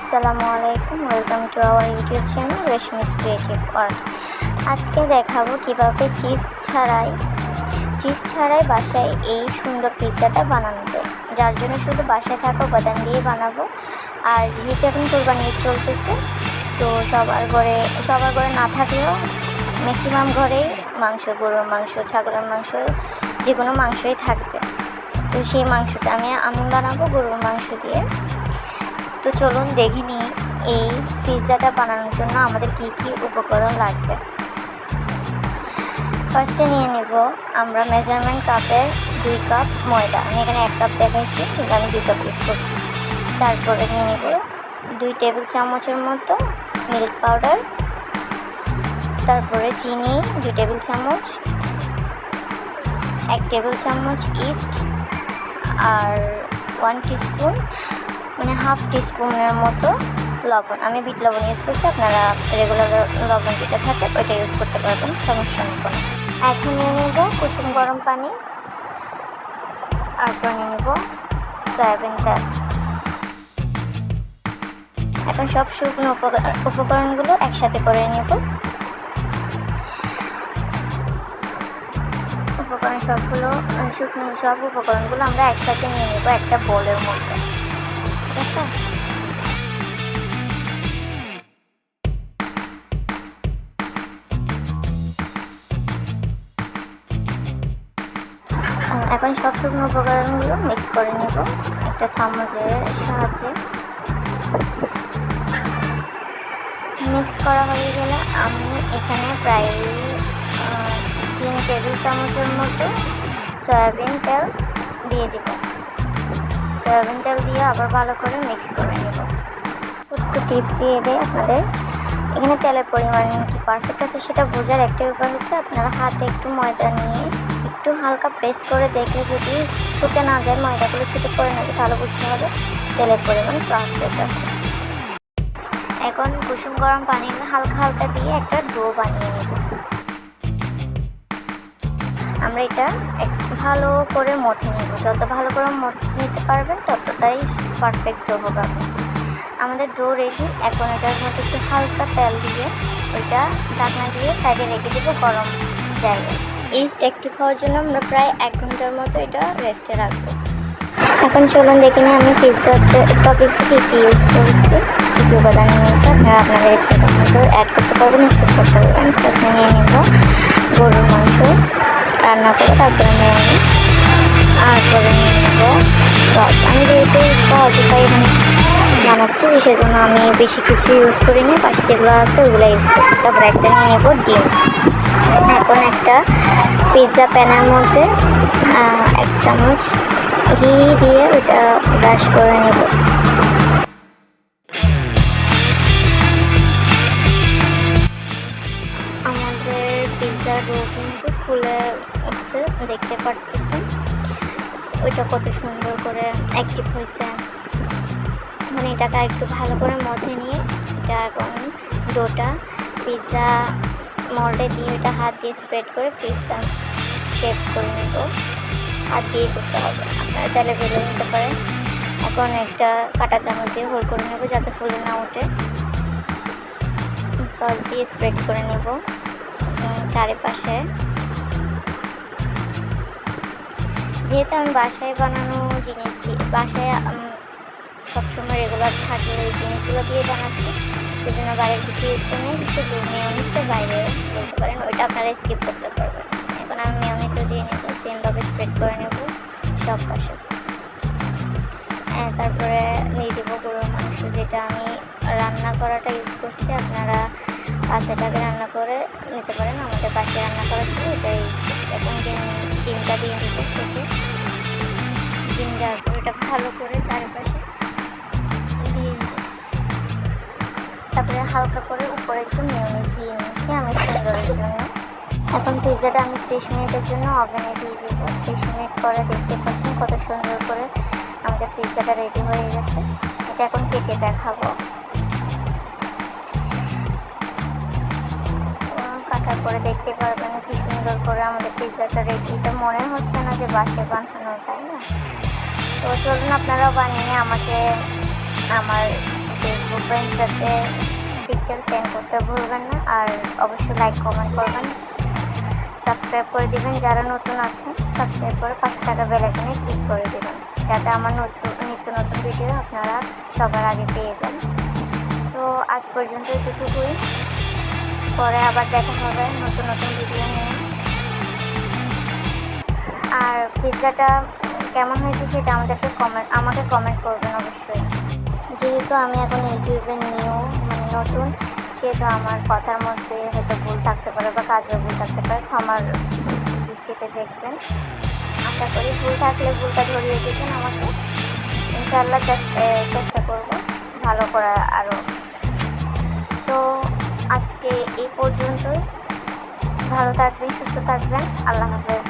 আসসালামু আলাইকুম, welcome to our YouTube channel Reshmi's creative world. আজকে দেখাবো কিভাবে চিজ ছাড়াই বাসায় এই সুন্দর পিৎজাটা বানানো যায়। যার জন্য শুধু বাসায় থাকা উপাদান দিয়ে বানাবো। আর যেহেতু এখন কোরবানি ঈদ চলতেছে, তো সবার ঘরে না থাকলেও ম্যাক্সিমাম ঘরেই গরুর মাংস, ছাগলের মাংস, যে কোনো মাংসই থাকবে। তো সেই মাংসটা আমি বানাবো গরুর মাংস দিয়ে। তো চলুন দেখে নিই এই পিৎজাটা বানানোর জন্য আমাদের কী কী উপকরণ লাগবে। ফার্স্টে নিয়ে নেব আমরা মেজারমেন্ট কাপের 2 কাপ ময়দা। আমি এখানে 1 কাপ দেখাইছি, কিন্তু আমি 2 কাপ ইউজ করছি। তারপরে নিয়ে নেব 2 টেবিল চামচের মতো মিল্ক পাউডার, তারপরে চিনি 2 টেবিল চামচ, 1 টেবিল চামচ ইস্ট, আর 1 টিস্পুন মানে হাফ টিস্পুনের মতো লবণ। আমি বিট লবণ ইউজ করছি, আপনারা রেগুলার লবণ যেটা থাকে ওইটা ইউজ করতে পারবেন, সমস্যা নেই কোনো। এখন নিয়ে নেব কুসুম গরম পানি, তারপর নিয়ে নেব সয়াবিন তেল। এখন সব শুকনো উপকরণগুলো একসাথে করে নেব। সব উপকরণগুলো আমরা একসাথে নিয়ে নেব একটা বোলের মধ্যে, ঠিক আছে? এখন সব শুকনো উপকরণগুলো মিক্স করে নেব একটা চামচের সাহায্যে। মিক্স করা হয়ে গেলে আমি এখানে প্রায় 3 টেবিল চামচের মতো সয়াবিন তেল দিয়ে দিব। সয়াবিন তেল দিয়ে আবার ভালো করে মিক্স করে নেব। একটু টিপস দিয়ে দেয় আপনাদের, এখানে তেলের পরিমাণ কি পারফেক্ট আছে সেটা বোঝার একটা উপায় হচ্ছে আপনারা হাতে একটু ময়দা নিয়ে একটু হালকা প্রেস করে দেখলে যদি ছুটে না যায়, ময়দাগুলো ছুটে পড়ে না যায়, তাহলে বুঝতে হবে তেলের পরিমাণ পারফেক্ট আছে। এখন কুসুম গরম পানি হালকা দিয়ে একটা ডো বানিয়ে নেব। আমরা এটা ভালো করে মথে নেব। যত ভালো করে মথে নিতে পারবেন ততটাই পারফেক্ট ডো হবে। আমাদের ডো রেডি। এখন এটার মধ্যে একটু হালকা তেল দিয়ে ওইটা ঢাকনা দিয়ে সাইডে রেখে দেবো গরম জায়গায়। ইস্ট অ্যাক্টিভ হওয়ার জন্য আমরা প্রায় 1 ঘন্টার মতো এটা রেস্টে রাখবো। এখন চলুন দেখে নিই আমি পিৎজা টপিক্সে কী ইউজ করেছি, কী কী উপাদান নিয়েছি। আপনাদের ইচ্ছে মতো অ্যাড করতে পারবেন, স্কিপ করতে পারবেন। ফার্স্টে নিয়ে নেব গরুর মাংস রান্না করে, তারপরে মেয়োনিজ, তারপরে নিয়ে নেব সস। আমি যেহেতু সহজ উপায় বানাচ্ছি, সেজন্য আমি বেশি কিছু ইউজ করিনি, পাশে যেগুলো আছে ওগুলো ইউজ করছি। তারপরে একটা নিয়ে নেব ডিম। এখন একটা পিৎজা প্যানের মধ্যে 1 চামচ ঘি দিয়ে ওটা ব্রাশ করে নেব। আমাদের পিৎজা ডো কিন্তু ফুলে উঠছে, দেখতে পারতেছেন ওইটা কত সুন্দর করে অ্যাক্টিভ হয়েছে। মানে এটাকে একটু ভালো করে মথে নিয়ে এটা এখন ডোটা পিৎজা মোল্ডে দিয়ে ওইটা হাত দিয়ে স্প্রেড করে পিৎজা শেপ করে নেব। হাত দিয়ে করতে হবে, আপনারা চাইলে বেলে নিতে পারেন। এখন একটা কাঁটা চামচ দিয়ে হোল করে নেব যাতে ফুলে না ওঠে। সস দিয়ে স্প্রেড করে নেব চারিপাশে। যেহেতু আমি বাসায় বানানো জিনিস দিয়ে বাসায় সবসময় রেগুলার থাকে ওই জিনিসগুলো দিয়ে বানাচ্ছি, সেজন্য বাইরের কিছু ইউজ করে নেই। শুধু মেয়োনিজটা বাইরে বলতে পারেন, ওইটা আপনারা স্কিপ করতে পারবেন। এখন আমি মেয়োনিজও দিয়ে নেব, সেমভাবে স্প্রেড করে নেব সব পাশে। তারপরে দিয়ে দেবো গরুর মাংস, যেটা আমি রান্না করাটা ইউজ করছি। আপনারা কাঁচাটাকে রান্না করে নিতে পারেন, আমাদের পাশে রান্না করা ছিল এটা ইউজ করছি। এখন ডিমটা দিয়ে দেব থেকে। ডিম দেওয়ার পর এটা ভালো করে চারিপাশে দিয়ে দেব। তারপরে হালকা করে উপরে একটু মেয়োনিজ দিয়ে নিয়েছি আমি সুন্দরের জন্য। এখন পিৎজাটা আমি 30 মিনিটের জন্য ওভেনে দিয়ে দেবো। 30 মিনিট পরে দেখতে পাচ্ছেন কত সুন্দর করে আমাদের পিৎজাটা রেডি হয়ে গেছে। এটা এখন কেটে দেখাবো। কাটার পরে দেখতে পারবেন কি সুন্দর করে আমাদের পিৎজাটা রেডি। এটা মনে হচ্ছে না যে বাসায় বানানো, তাই না? তো চলুন আপনারাও বানিয়ে আমাকে আমার ফেসবুক ফেসবুক বা ইনস্টাতে পিকচার সেন্ড করতে ভুলবেন না। আর অবশ্যই লাইক কমেন্ট করবেন, সাবস্ক্রাইব করে দিবেন যারা নতুন আছেন। সাবস্ক্রাইব করে পাশে থাকা বেল আইকনে ক্লিক করে দেবেন যাতে আমার নিত্য নতুন ভিডিও আপনারা সবার আগে পেয়ে যান। তো আজ পর্যন্ত এতটুকুই, পরে আবার দেখা হবে নতুন নতুন ভিডিও নিয়ে। আর পিৎজাটা কেমন হয়েছে সেটা আমাকে কমেন্ট করবেন অবশ্যই। যেহেতু আমি এখন ইউটিউবে নতুন, সেহেতু আমার কথার মধ্যে হয়তো ভুল থাকতে পারে বা কাজেও ভুল থাকতে পারে, ক্ষমার দৃষ্টিতে দেখবেন। আশা করি ভুল থাকলে ভুলটা ধরিয়ে দেবেন আমাকে। ইনশাআল্লাহ চেষ্টা করব ভালো করার আরও। তো আজকে এই পর্যন্তই, ভালো থাকবেন, সুস্থ থাকবেন, আল্লাহ হাফেজ।